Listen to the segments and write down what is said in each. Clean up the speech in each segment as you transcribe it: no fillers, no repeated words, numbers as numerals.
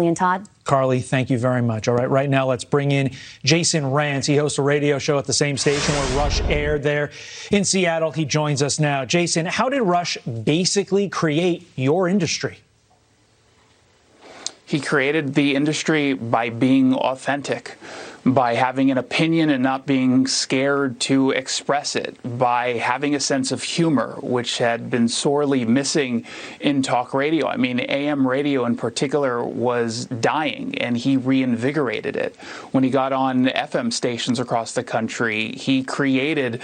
And Todd. Carly, thank you very much. All right now let's bring in Jason Rantz. He hosts a radio show at the same station where Rush aired there in Seattle. He joins us now. Jason, how did Rush basically create your industry? He created the industry by being authentic, by having an opinion and not being scared to express it, by having a sense of humor, which had been sorely missing in talk radio. I mean, AM radio in particular was dying, and he reinvigorated it. When he got on FM stations across the country, he created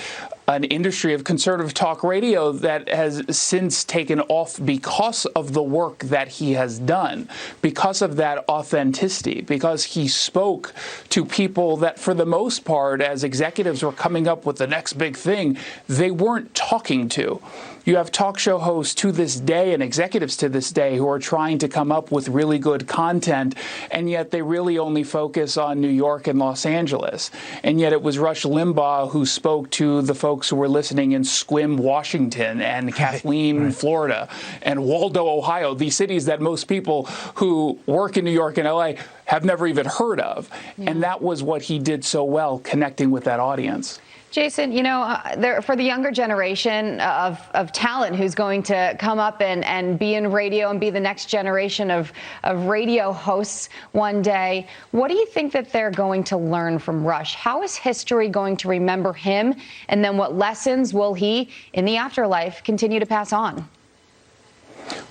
an industry of conservative talk radio that has since taken off because of the work that he has done, because of that authenticity, because he spoke to people that, for the most part, as executives were coming up with the next big thing, they weren't talking to. You have talk show hosts to this day and executives to this day who are trying to come up with really good content, and yet they really only focus on New York and Los Angeles. And yet it was Rush Limbaugh who spoke to the folks who were listening in Sequim, Washington, and Kathleen, Florida, and Waldo, Ohio, these cities that most people who work in New York and LA have never even heard of. Yeah. And that was what he did so well, connecting with that audience. Jason, you know, for the younger generation of talent who's going to come up and be in radio and be the next generation of radio hosts one day, what do you think that they're going to learn from Rush? How is history going to remember him? And then what lessons will he, in the afterlife, continue to pass on?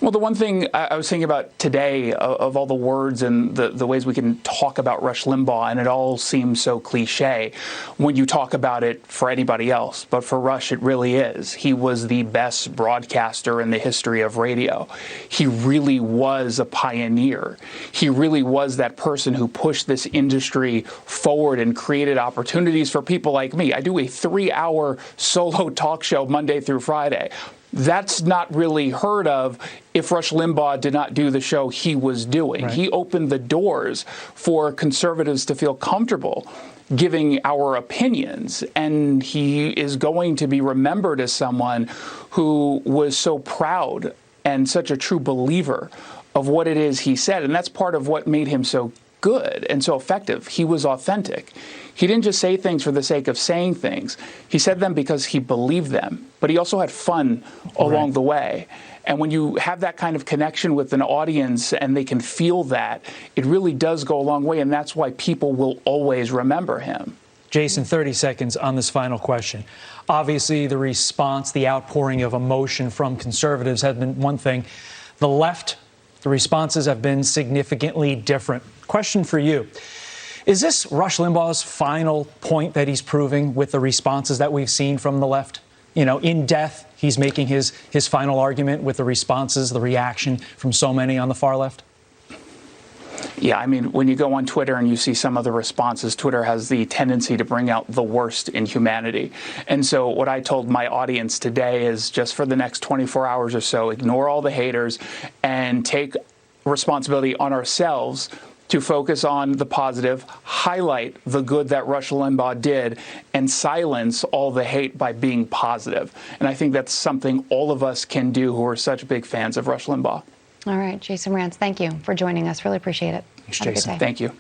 Well, the one thing I was thinking about today, of all the words and the ways we can talk about Rush Limbaugh, and it all seems so cliche when you talk about it for anybody else, but for Rush it really is. He was the best broadcaster in the history of radio. He really was a pioneer. He really was that person who pushed this industry forward and created opportunities for people like me. I do a 3-hour solo talk show Monday through Friday. That's not really heard of if Rush Limbaugh did not do the show he was doing. Right. He opened the doors for conservatives to feel comfortable giving our opinions, and he is going to be remembered as someone who was so proud and such a true believer of what it is he said. And that's part of what made him so good and so effective. He was authentic. He didn't just say things for the sake of saying things. He said them because he believed them, but he also had fun along the way. And when you have that kind of connection with an audience and they can feel that, it really does go a long way, and that's why people will always remember him. Jason, 30 seconds on this final question. Obviously, the response, the outpouring of emotion from conservatives has been one thing. The left, the responses have been significantly different. Question for you. Is this Rush Limbaugh's final point that he's proving with the responses that we've seen from the left? You know, in death, he's making his final argument with the responses, the reaction from so many on the far left? Yeah, I mean, when you go on Twitter and you see some of the responses, Twitter has the tendency to bring out the worst in humanity. And so what I told my audience today is just for the next 24 hours or so, ignore all the haters and take responsibility on ourselves to focus on the positive, highlight the good that Rush Limbaugh did, and silence all the hate by being positive. And I think that's something all of us can do who are such big fans of Rush Limbaugh. All right, Jason Rantz, thank you for joining us. Really appreciate it. Thanks, Have a good Jason. day. Thank you.